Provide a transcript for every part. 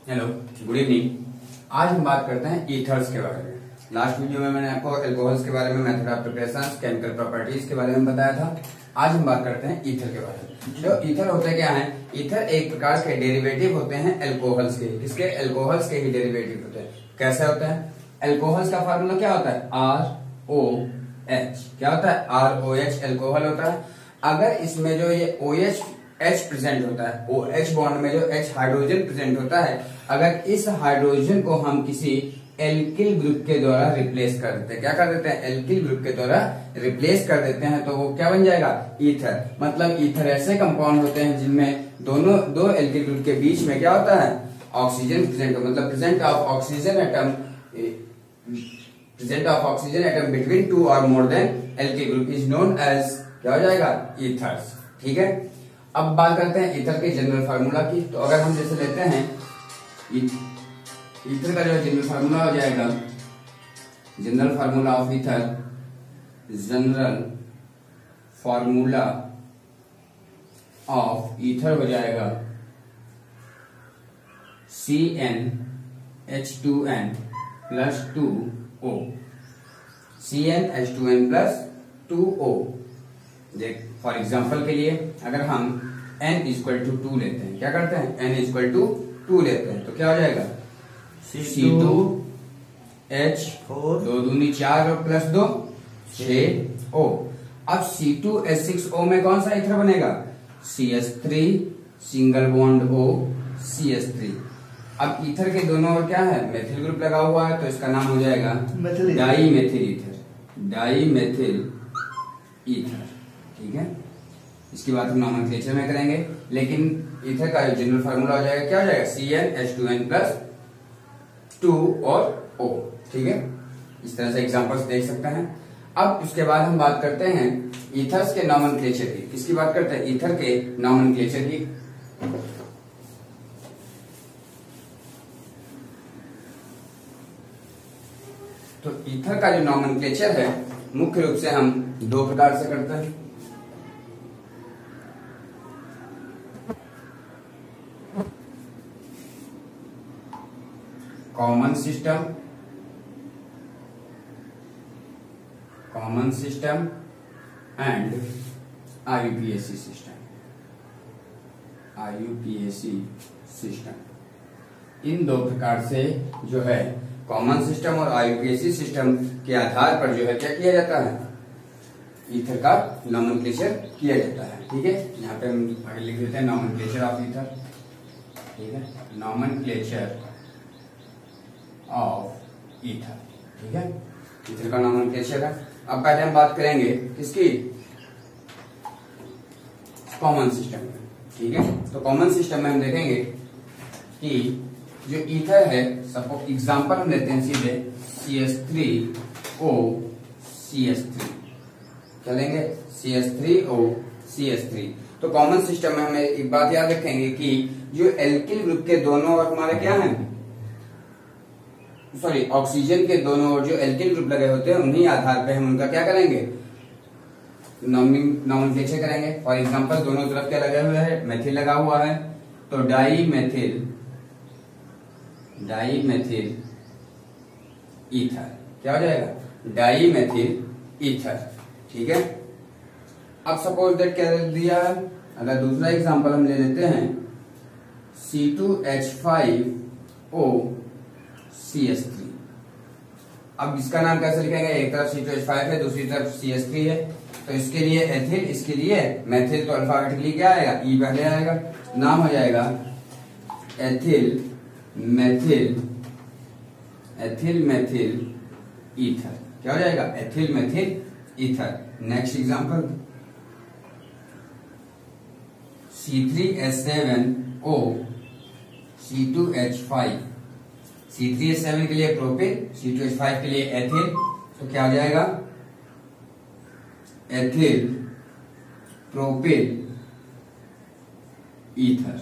Hello, good evening. आज हम बात करते हैं ईथर्स के बारे में। लास्ट वीडियो में मैंने आपको एल्कोहल्स के बारे में, method of preparation, chemical properties के बारे में बताया था। आज हम बात करते हैं ईथर के बारे में। जो ईथर होते क्या हैं? ईथर एक प्रकार के डेरिवेटिव होते हैं एल्कोहल्स के। किसके? एल्कोहल्स के ही डेरिवेटिव होते हैं। कैसे होते हैं? एल्कोहल्स का फार्मूला क्या होता है? ROH। क्या होता है? ROH एल्कोहल होता है। अगर इसमें जो ये OH H प्रेजेंट होता है, OH बॉन्ड में जो H हाइड्रोजन प्रेजेंट होता है, अगर इस हाइड्रोजन को हम किसी एल्किल ग्रुप के द्वारा रिप्लेस कर देते हैं, क्या कर देते हैं? एल्किल ग्रुप के द्वारा रिप्लेस कर देते हैं, तो वो क्या बन जाएगा? ईथर। मतलब ईथर ऐसे कंपाउंड होते हैं जिनमें दो एल्किल ग्रुप के बीच में क्या होता है? ऑक्सीजन प्रेजेंट हो, मतलब present of oxygen atom between two or more than alkyl group is known as, क्या हो जाएगा? ईथर्स। ठीक है। अब बात करते हैं ईथर के जनरल फार्मूला की। तो अगर हम जैसे लेते हैं ईथर का जो जनरल फार्मूला हो जाएगा, general formula of ether, general formula of ether हो जाएगा CnH2n plus 2O। CnH2n plus 2O। देख, फॉर एग्जाम्पल के लिए अगर हम n इक्वल टू 2 लेते हैं, क्या करते हैं? n इक्वल टू 2 लेते हैं, तो क्या हो जाएगा? C2H4 2 दूनी 4 और प्लस 2 6O। अब C2H6O में कौन सा ईथर बनेगा? CH3 single bond O CH3। अब ईथर के दोनों ओर क्या है? मेथिल ग्रुप लगा हुआ है, तो इसका नाम हो जाएगा dimethyl ether. Dimethyl ether. ठीक है। इसकी बात हम नॉमेनक्लेचर में करेंगे, लेकिन ईथर का जनरल फार्मूला हो जाएगा, क्या हो जाएगा? CnH2n प्लस 2 और O। ठीक है। इस तरह से एग्जांपल्स देख सकते हैं। अब उसके बाद हम बात करते हैं ईथर्स के नॉमेनक्लेचर की। किसकी बात करते हैं? ईथर के नॉमेनक्लेचर की। तो ईथर का जो नॉमेनक्लेचर है, मुख्य रूप से हम दो प्रकार से करते हैं। Common system and IUPAC system. इन दो प्रकार से जो है कॉमन सिस्टम और IUPAC सिस्टम के आधार पर जो है क्या किया जाता है? ईथर का नॉमेनक्लेचर किया जाता है। ठीक है। यहाँ पे हम आगे लिख देते हैं नॉमेनक्लेचर ऑफ ईथर। ठीक है। Nomenclature of ether. ठीक है। ईथर का नॉमेनक्लेचर है। अब पहले हम बात करेंगे किसकी? कॉमन सिस्टम में। ठीक है। तो कॉमन सिस्टम में हम देखेंगे कि जो ईथर है, सपोज एग्जांपल हम लेते हैं सीधे CH3O CH3। क्या लेंगे? CH3O CH3। तो कॉमन सिस्टम में हमें एक बात याद रखेंगे कि जो एल्किल ग्रुप के दोनों ओर हमारे क्या हैं? सॉरी, ऑक्सीजन के दोनों ओर जो एल्किल ग्रुप लगे होते हैं, उन्हीं आधार पे हम उनका क्या करेंगे? नॉमेनक्लेचर करेंगे। फॉर एग्जांपल दोनों तरफ क्या लगे हुए हैं? मेथिल लगा हुआ है, तो डाई मेथिल ईथर। क्या हो जाएगा? Dimethyl ether. ठीक है। अब सपोज दैट क्या दिया है? अगर दूसरा एग्जांपल हम ले लेते हैं C2H5O CH3। अब इसका नाम कैसे लिखेंगे? एक तरफ C2H5 है, दूसरी तरफ CH3 है, तो इसके लिए एथिल, इसके लिए मेथिल। तो अल्फाबेटिकली क्या आएगा? E पहले आएगा। नाम हो जाएगा एथिल मेथिल ईथर। क्या हो जाएगा? Ethyl methyl ether. Next example C3H7O C2H5। C3H7 के लिए प्रोपिल, C2H5 के लिए एथिल, तो क्या हो जाएगा? Ethyl propyl ether.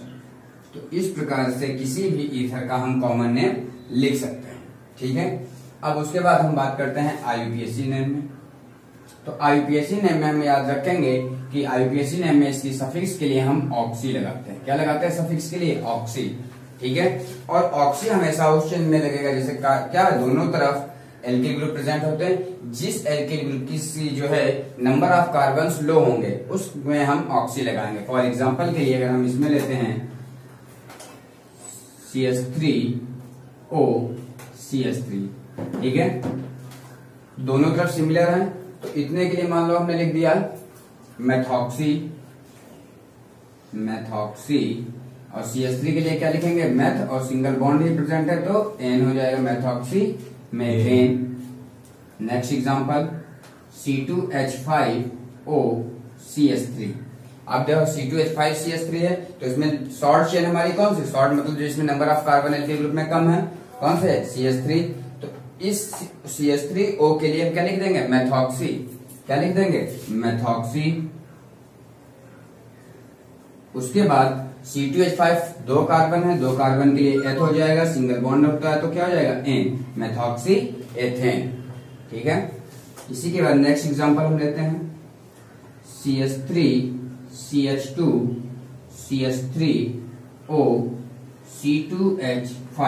तो इस प्रकार से किसी भी ईथर का हम कॉमन नेम लिख सकते हैं। ठीक है। अब उसके बाद हम बात करते हैं IUPAC नेम में। तो IUPAC नेम में हम याद रखेंगे कि IUPAC नेम में इसकी सफिक्स के लिए हम ऑक्सी लगाते हैं। क्या लगाते हैं सफिक्स के लिए? ऑक्सी। ठीक है। और ऑक्सी हमेशा उस चेन में लगेगा जैसे क्या दोनों तरफ एल्किल ग्रुप प्रेजेंट होते हैं, जिस एल्किल ग्रुप की जो है नंबर ऑफ कार्बन्स लो होंगे उसमें हम ऑक्सी लगाएंगे। फॉर एग्जांपल के लिए अगर हम इसमें लेते हैं CH3O CH3, ठीक है, दोनों तरफ सिमिलर हैं, तो इतने के लिए मान लो हमने लिख दिया मेथॉक्सी और CH3 के लिए क्या लिखेंगे मेथ, और सिंगल बॉन्ड ही प्रेजेंट है तो N हो जाएगा methoxy methane. Next example C2H5O CH3। अब देखो C2H5 CH3 है तो इसमें शॉर्ट चेन हमारी कौन सी, शॉर्ट मतलब जिसमें number of carbon alkyl group में कम है, कौन से CH3। तो इस CH3O के लिए हम क्या लिख देंगे मेथॉक्सी, क्या लिख देंगे मेथॉक्सी। उसके बाद C2H5 दो कार्बन है, दो कार्बन के लिए एथ हो जाएगा, सिंगल बॉन्ड होता है तो क्या हो जाएगा N मेथॉक्सी एथेन, ठीक है। इसी के बाद नेक्स्ट एग्जांपल हम लेते हैं CH3 CH2 CH3O C2H5।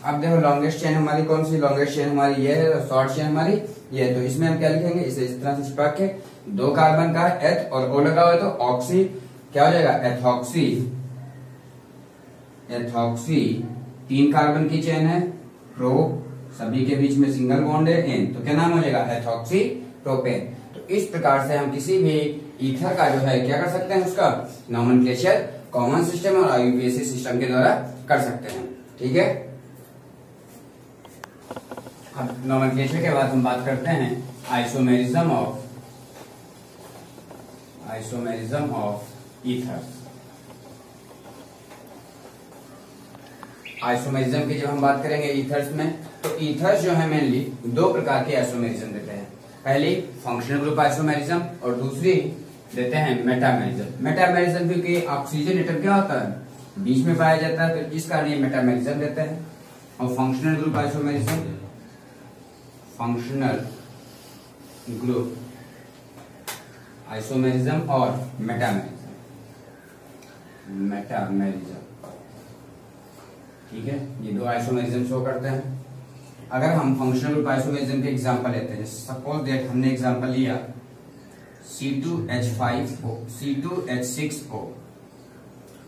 अब देखो लॉन्गेस्ट चेन हमारी कौन सी, लॉन्गेस्ट चेन हमारी ये है, शॉर्ट चेन हमारी ये है, तो इसमें हम क्या लिखेंगे इसे इस तरह से चिपक के, दो कार्बन का है एथ और ओ लगा हुआ है तो ऑक्सी, क्या हो जाएगा एथॉक्सी, तीन कार्बन की चेन है, प्रो, सभी के बीच में सिंगल बॉन्ड है एन, तो क्या नाम हो जाएगा एथॉक्सी प्रोपेन। तो इस प्रकार से हम किसी भी ईथर का जो है क्या कर सकते हैं उसका नोमेनक्लेचर कॉमन सिस्टम और IUPAC सिस्टम के द्वारा कर सकते हैं, ठीक है। अब नोमेनक्लेचर के बाद हम बात करते हैं आइसोमेरिज्म ऑफ ईथर्स। आइसोमेरिज्म की जब हम बात करेंगे ईथर्स में, तो ईथर्स जो है मेनली दो प्रकार के आइसोमेरिज्म देते हैं। पहली फंक्शनल ग्रुप आइसोमेरिज्म और दूसरी देते हैं मेटामेरिज्म। मेटामेरिज्म क्योंकि ऑक्सीजन एटम क्या होता है बीच में पाया जाता है तो इस कारण ये मेटामेरिज्म देते हैं। और functional group isomerism, functional group isomerism और मेटामेरिज्म, ठीक है, ये दो आइसोमेरिज्म शो करते हैं। अगर हम फंक्शनल ग्रुप आइसोमेरिज्म के एग्जांपल लेते हैं, सपोज दैट हमने एग्जांपल लिया C2H5O C2H6O।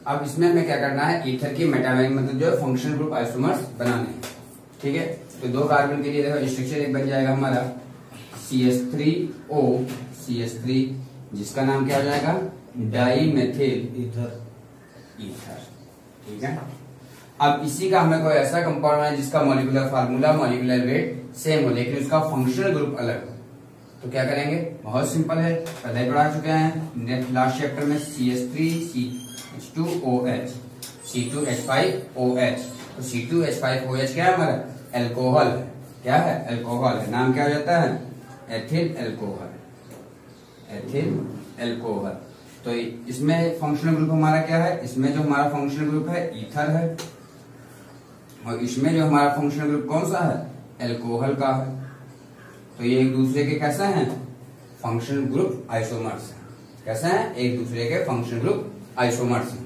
अब इसमें हमें क्या करना है ईथर की मेटामेरिज्म मतलब जो फंक्शनल ग्रुप आइसोमर्स बनाने हैं, ठीक है। तो दो कार्बन के लिए देखो स्ट्रक्चर एक बन जाएगा हमारा CH3O CH3, जिसका नाम क्या हो जाएगा डाईमेथिल ईथर, ठीक है। अब इसी का हमें कोई ऐसा कंपाउंड है जिसका molecular formula molecular weight same हो लेकिन उसका फंक्शनल ग्रुप अलग हो, तो क्या करेंगे, बहुत सिंपल है, पहले ही पढ़ा चुके हैं नेक्स्ट लास्ट चैप्टर में CH3CH2OH C2H5OH। तो C2H5OH क्या है हमारा एल्कोहल, क्या है एल्कोहल है, नाम क्या हो जाता है एथिल एल्कोहल। तो इसमें फंक्शनल ग्रुप हमारा क्या है, इसमें जो हमारा फंक्शनल ग्रुप है ईथर है और इसमें जो हमारा फंक्शनल ग्रुप कौन सा है एल्कोहल का है। तो ये एक दूसरे के कैसे हैं फंक्शनल ग्रुप आइसोमर्स हैं, कैसे हैं एक दूसरे के फंक्शनल ग्रुप आइसोमर्स हैं।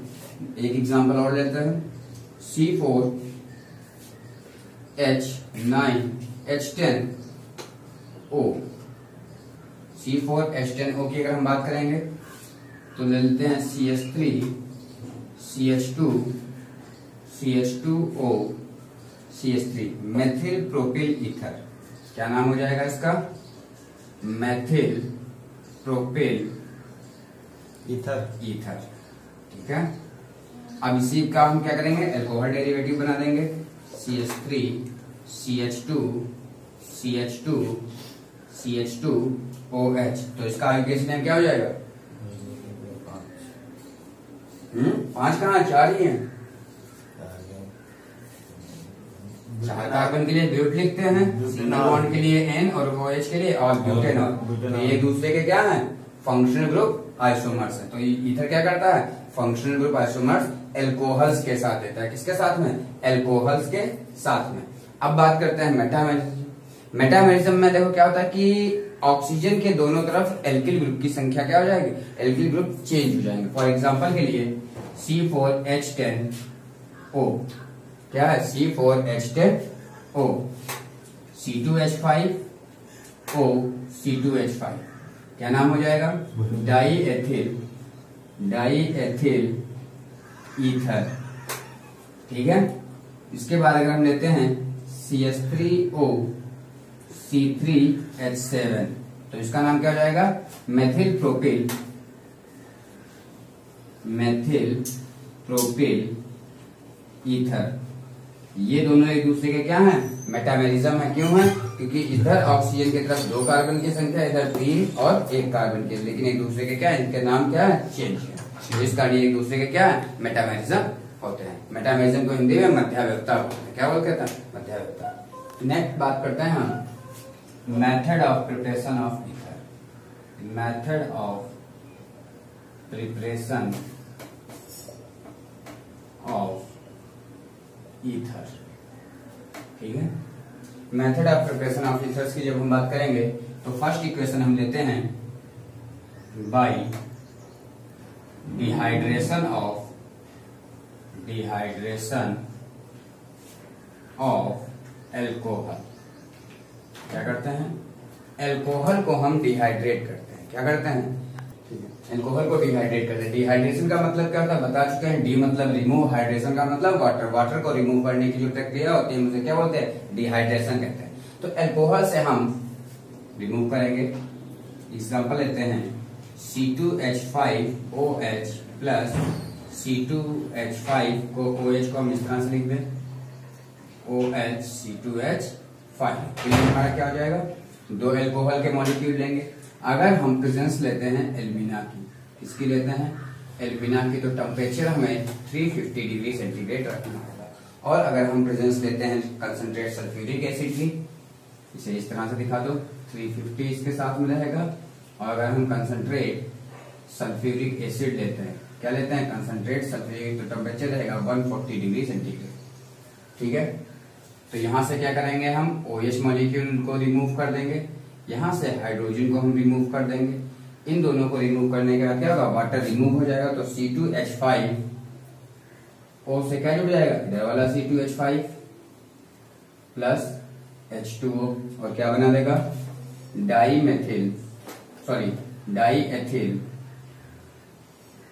एक एग्जांपल और लेते हैं C4H9H10O। C4H10O की अगर हम बात करेंगे तो ले लेते हैं CH3 CH2 CH2O CH3 methyl propyl ether, क्या नाम हो जाएगा इसका मेथिल प्रोपिल ईथर, ठीक है। अब इसी का हम क्या करेंगे एल्कोहल डेरिवेटिव बना देंगे CH3 CH2 CH2 CH2OH। तो इसका आयुकेशन नेम क्या हो जाएगा 5 कहाँ 4 ही हैं, 4 कार्बन के लिए ब्यूट लिखते हैं, सिंगल बॉन्ड के लिए N और OH के लिए और ब्यूटेनॉल। तो ये दूसरे के क्या हैं फंक्शनल ग्रुप आइसोमर्स है। तो ईथर क्या करता है फंक्शनल ग्रुप आइसोमर्स एल्कोहल्स के साथ देता है, किसके साथ में एल्कोहल्स के साथ में। अब बात करते हैं मेटामेरिज्म। मेटामेरिज्म में देखो क्या होता है कि ऑक्सीजन के दोनों तरफ एल्किल ग्रुप की संख्या क्या हो जाएगी एल्किल ग्रुप चेंज हो जाएंगे। फॉर एग्जांपल के लिए C4H10O क्या है, C4H10O, C2H5O, C2H5, क्या नाम हो जाएगा, डाई एथिल ईथर। ठीक है, इसके बाद अगर हम लेते हैं CH3O, C3H7, तो इसका नाम क्या हो जाएगा, मेथिल प्रोपिल ईथर। ये दोनों एक दूसरे के क्या है, मेटामेरिज्म है। क्यों है, क्योंकि इधर ऑक्सीजन की तरफ 2 कार्बन की संख्या, इधर 3 और 1 कार्बन की, लेकिन एक दूसरे के क्या है, इनके नाम क्या है, चेंज है। इस कारण एक दूसरे के क्या है, मेटामेरिज्म होते हैं। मेटामेरिज्म को हिंदी में मध्याव्यवस्था बोलते हैं। क्या बोलते हैं, मध्याव्यवस्था। नेक्स्ट बात करते हैं हम method of preparation of ether. Method of preparation of ether. ठीक है, method of preparation of ethers की जब हम बात करेंगे तो फर्स्ट इक्वेशन हम लेते हैं बाय डिहाइड्रेशन ऑफ एल्कोहल। क्या करते हैं, एल्कोहल को हम डिहाइड्रेट करते हैं। क्या करते हैं, एल्कोहल को डिहाइड्रेट करते हैं। डिहाइड्रेशन का मतलब क्या होता है, बता चुके हैं। डी मतलब रिमूव, हाइड्रेशन का मतलब वाटर। वाटर को रिमूव करने की जो प्रक्रिया होती है उसे क्या बोलते हैं, डिहाइड्रेशन कहते हैं। तो एल्कोहल से हम रिमूव करेंगे। एग्जांपल लेते हैं C2H5OH प्लस C2H5 को OH को हम इस तरह से लिख दें, OH C2H5। तो ये हमारा क्या हो जाएगा, 2 एल्कोहल के मॉलिक्यूल लेंगे। अगर हम प्रेजेंस लेते हैं एल्मिना की, किसकी लेते हैं, एल्मिना की, तो टेम्परेचर हमें 350 डिग्री सेंटीग्रेड रखना होगा। और अगर हम प्रेजेंस लेते हैं कंसंट्रेट सल्फ्यूरिक एसिड की, इसे इस तरह से दिखा दो, 350 इसके साथ में रहेगा। और अगर हम कंसंट्रेट सल्फ्यूरिक एसिड लेते हैं, क्या लेते हैं, कंसंट्रेट सल्फ्यूरिक, तो टेम्परेचर रहेगा 140 डिग्री सेंटीग्रेड। ठीक है, तो यहां से क्या करेंगे, हम OH मॉलिक्यूल को रिमूव कर देंगे, यहां से हाइड्रोजन को हम रिमूव कर देंगे। इन दोनों को रिमूव करने के बाद क्या होगा, वाटर रिमूव हो जाएगा। तो C2H5O से क्या जुड़ जाएगा, इधर वाला C2H5 प्लस H2O, और क्या बना देगा, डाई एथिल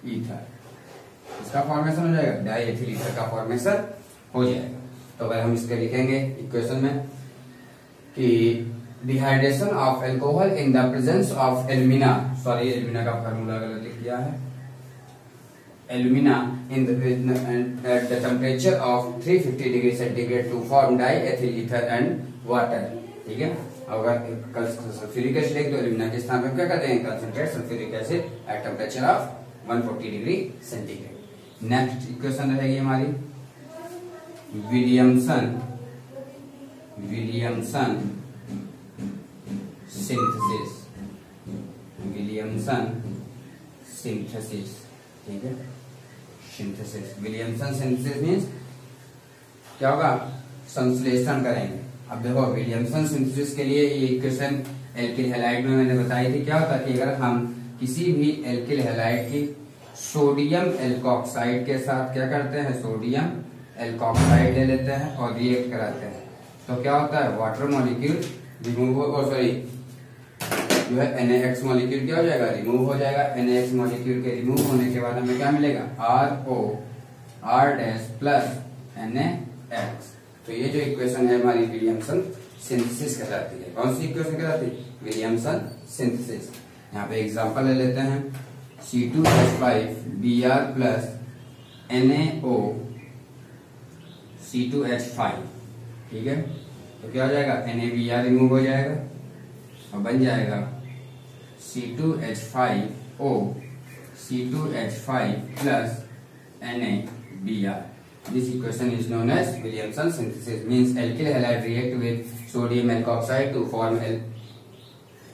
ईथर। इसका फॉर्मेशन हो जाएगा, डाई एथिल ईथर का फॉर्मेशन हो जाएगा। तो अगर हम इसके लिखेंगे इक्वेशन में कि dehydration of alcohol in the presence of alumina, sorry alumina का फार्मूला गलत लिख दिया है, alumina in the at the temperature of 350 degree centigrade to form diethyl ether and water. ठीक है, अगर सल्फ्यूरिक एसिड लिख दो, एल्मिना के स्थान पर क्या करते हैं, concentrate sulphuric acid at temperature of 140 degree centigrade. Next equation रहेगी हमारी विलियमसन सिंथेसिस। ठीक है, सिंथेसिस, विलियमसन सिंथेसिस मीन्स क्या होगा, संश्लेषण करेंगे। अब देखो विलियमसन सिंथेसिस के लिए ये इक्वेशन एल्किल हैलाइड में मैंने बताई थी। क्या होता है कि अगर हम किसी भी एल्किल हैलाइड की सोडियम एल्कोक्साइड के साथ क्या करते हैं, सोडियम एल्कोक्साइड ले लेते हैं और रिएक्ट कराते हैं, तो क्या होता है, वाटर मॉलिक्यूल रिमूव और सॉरी जो है NaX मॉलिक्यूल क्या हो जाएगा, रिमूव हो जाएगा। NaX मॉलिक्यूल के रिमूव होने के बाद हमें क्या मिलेगा, R प्लस NaX। तो ये जो इक्वेशन है हमारी विलियमसन सिंथेसिस कहलाती है। कौन सी इक्वेशन कहलाती है, विलियमसन सिंथेसिस। यहाँ पे एग्जांपल ले लेते हैं C2H5Br प्लस NaO C2H5। ठीक है, तो क्या हो जाएगा, NaBr रिमूव हो जाएगा और बन जाएगा C2H5O C2H5 plus NaBr. This equation is known as Williamson synthesis. Means alkyl halide react with sodium alkoxide to form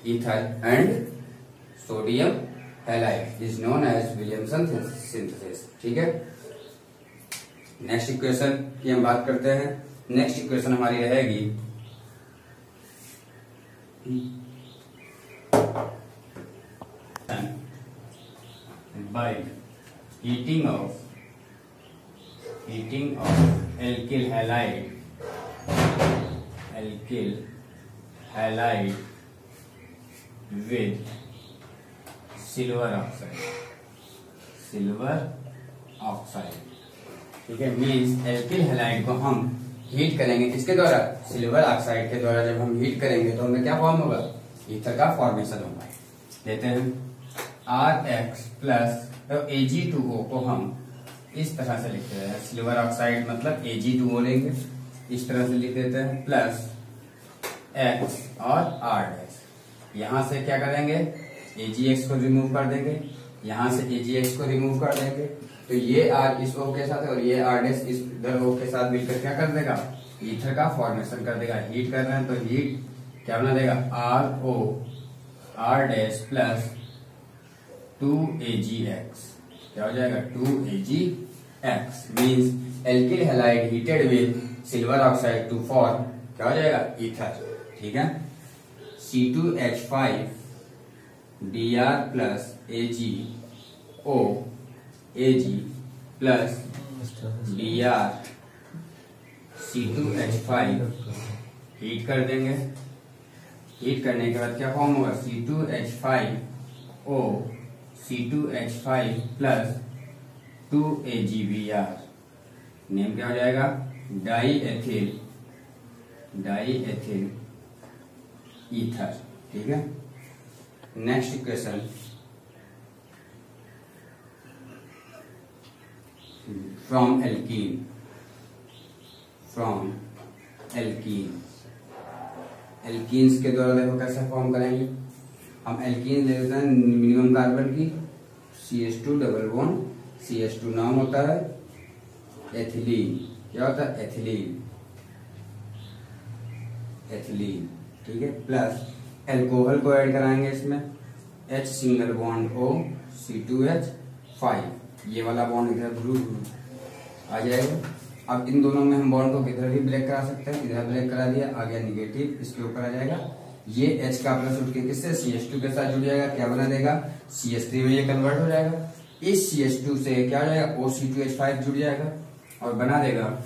ether, and sodium halide is known as Williamson synthesis. ठीक है, next equation की हम बात करते हैं। Next equation हमारी रहेगी by heating of heating of alkyl halide with silver oxide. ठीक है, मीन्स एल्किल हैलाइड को हम हीट करेंगे किसके द्वारा, सिल्वर ऑक्साइड के द्वारा। जब हम हीट करेंगे तो हमें क्या फॉर्म होगा, ईथर का फॉर्मेशन होगा। लेते हैं RX प्लस तो Ag2O को हम इस तरह से लिखते हैं, सिल्वर ऑक्साइड मतलब Ag2O लेंगे, इस तरह से लिख देते हैं, प्लस X और R'। यहां से क्या करेंगे, AgX को रिमूव कर देंगे, यहां से AgX को रिमूव कर देंगे, तो ये R इस O के साथ और ये R' इस इधर O के साथ मिलकर क्या कर देगा, ईथर का फॉर्मेशन कर देगा। हीट कर रहे हैं तो हीट क्या बना देगा, RO R' प्लस 2AgX, क्या हो जाएगा 2AgX। Means alkyl halide heated with silver oxide to form क्या हो जाएगा, ईथर। ठीक है, C2H5 Dr plus AgO Ag plus Dr C2H5 heat कर देंगे। हीट करने के बाद क्या फॉर्म होगा, C2H5O C2H5 plus 2AgBr, name क्या हो जाएगा, डाई एथिल ईथर। ठीक है, next equation from alkene alkenes के द्वारा देखो कैसे फॉर्म करेंगे। हम एल्कीन ले लेते हैं मिनिमम कार्बन की, CH2 डबल बॉन्ड, CH2 नाम होता है एथिलीन, क्या होता है एथिलीन। ठीक है, प्लस एल्कोहल को ऐड कराएंगे इसमें, H single bond O C2H5, ये वाला बॉन्ड इधर ब्लू आ जाएगा। अब इन दोनों में हम बॉन्ड को किधर भी ब्रेक करा सकते हैं, इधर ब्रेक करा दिया, आ गया निगेटिव, इसके ऊपर आ जाएगा, ये H का प्लस उठ के किससे CH2 के साथ जुड़ जाएगा, क्या बना देगा, CH3 में ये कन्वर्ट हो जाएगा। इस CH2 से क्या हो जाएगा, OC2H5 जुड़ जाएगा और बना देगा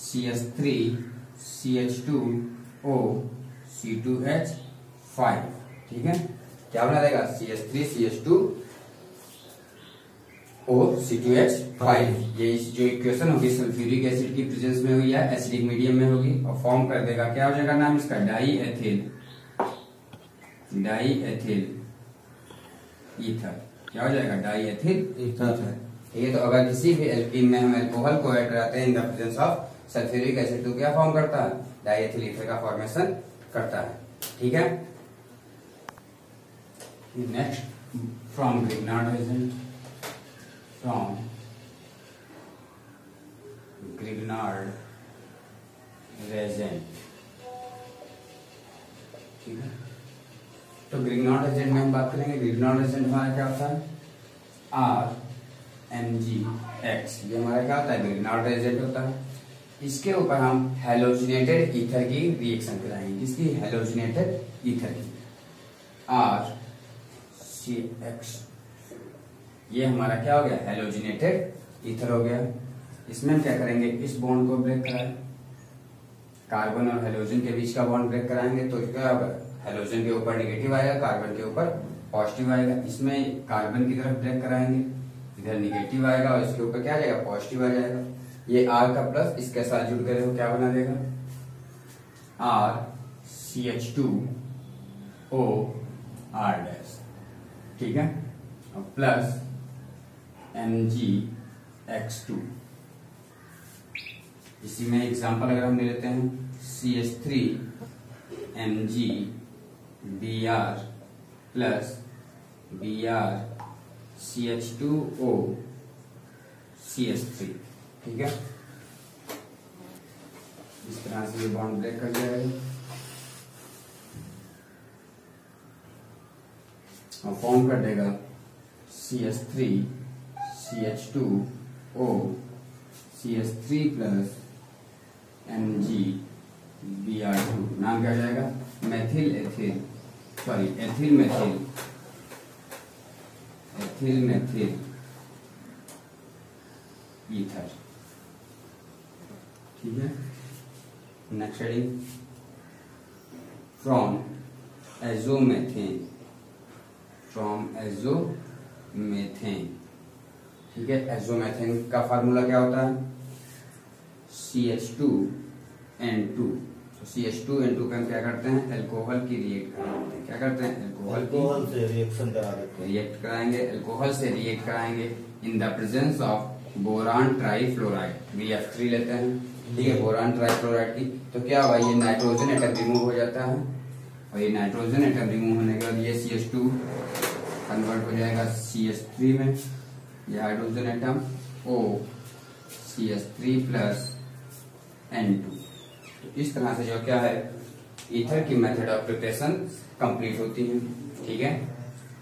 CH3 CH2O C2H5। ठीक है, क्या बना देगा, CH3 CH2O C2H5। ये जो इक्वेशन होगी सल्फ्यूरिक एसिड की प्रेजेंस में हुई है, एसिडिक मीडियम में होगी, और फॉर्म कर देगा, क्या हो जाएगा नाम इसका, डाई एथिल ईथर। क्या हो जाएगा, डाई एथिल ईथर। ठीक है, तो अगर किसी भी एल्कीन में हम अल्कोहल को ऐड कराते हैं इन the presence of sulphuric acid, तो क्या फॉर्म करता है, डाई एथिल ईथर का फॉर्मेशन करता है। ठीक है, नेक्स्ट फ्रॉम ग्रिग्नार्ड एजेंट, ठीक है, तो ग्रिग्नार्ड एजेंट में हम बात करेंगे। ग्रिग्नार्ड एजेंट हमारा क्या होता है, RMgX, ये हमारा क्या होता है, ग्रिग्नार्ड एजेंट होता है। इसके ऊपर हम हैलोजिनेटेड ईथर की रिएक्शन कराएंगे, किसकी, हैलोजिनेटेड ईथर की, RCX, ये हमारा क्या हो गया, हैलोजिनेटेड ईथर हो गया। इसमें हम क्या करेंगे, इस बॉन्ड को ब्रेक कराएं, कार्बन और हैलोजन के बीच का बॉन्ड ब्रेक कराएंगे, तो क्या होगा, हैलोजन के ऊपर नेगेटिव आएगा, कार्बन के ऊपर पॉजिटिव आएगा। इसमें कार्बन की तरफ ब्रेक कराएंगे, इधर नेगेटिव आएगा और इसके ऊपर क्या आ जाएगा, पॉजिटिव आ जाएगा। ये R का प्लस इसके साथ जुड़ कर क्या बना देगा, RCH2OR'। ठीक है, प्लस MgX2। इसी में एग्जांपल अगर हम ले लेते हैं, CH3MgBr plus Br CH2O CH3। ठीक है, इस तरह से ये बॉन्ड ब्रेक कर जाएगा और फॉर्म कर देगा CH3 CH2O CH3 plus MgBr2। नाम क्या हो जाएगा, एथिल मेथिल ईथर। ठीक है। नेक्स्ट हेडिंग, फ्रॉम एजोमेथेन, फ्रॉम एजोमेथेन, ठीक है। एजोमेथेन का फार्मूला क्या होता है, CH2N2। तो CH2N2 पे हम क्या करते हैं, अल्कोहल की रिएक्ट कराते हैं। क्या करते हैं, अल्कोहल से रिएक्शन करा देते हैं, रिएक्ट कराएंगे, अल्कोहल से रिएक्ट कराएंगे इन the presence of boron trifluoride, BF3 लेते हैं, ठीक है, बोरान ट्राईफ्लोराइड की। तो क्या होगा, ये नाइट्रोजन एटम रिमूव हो जाता है, और ये नाइट्रोजन एटम रिमूव होने के बाद ये CH2 कन्वर्ट हो जाएगा CH3 में, ये hydrogen atom O CH3 plus N2। तो इस तरह से जो क्या है, ईथर की मेथड ऑफ प्रिपरेशन कंप्लीट होती है, ठीक है।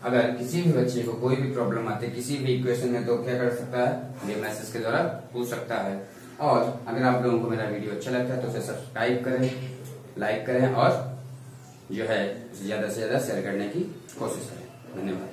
अगर किसी भी बच्चे को कोई भी प्रॉब्लम आती है किसी भी इक्वेशन में, तो क्या कर सकता है, ये मैसेज के द्वारा पूछ सकता है। और अगर आप लोगों को मेरा वीडियो अच्छा लगता है तो उसे सब्सक्राइब करें, लाइक करें, और जो है ज्यादा से ज्यादा शेयर करने की कोशिश करें। धन्यवाद।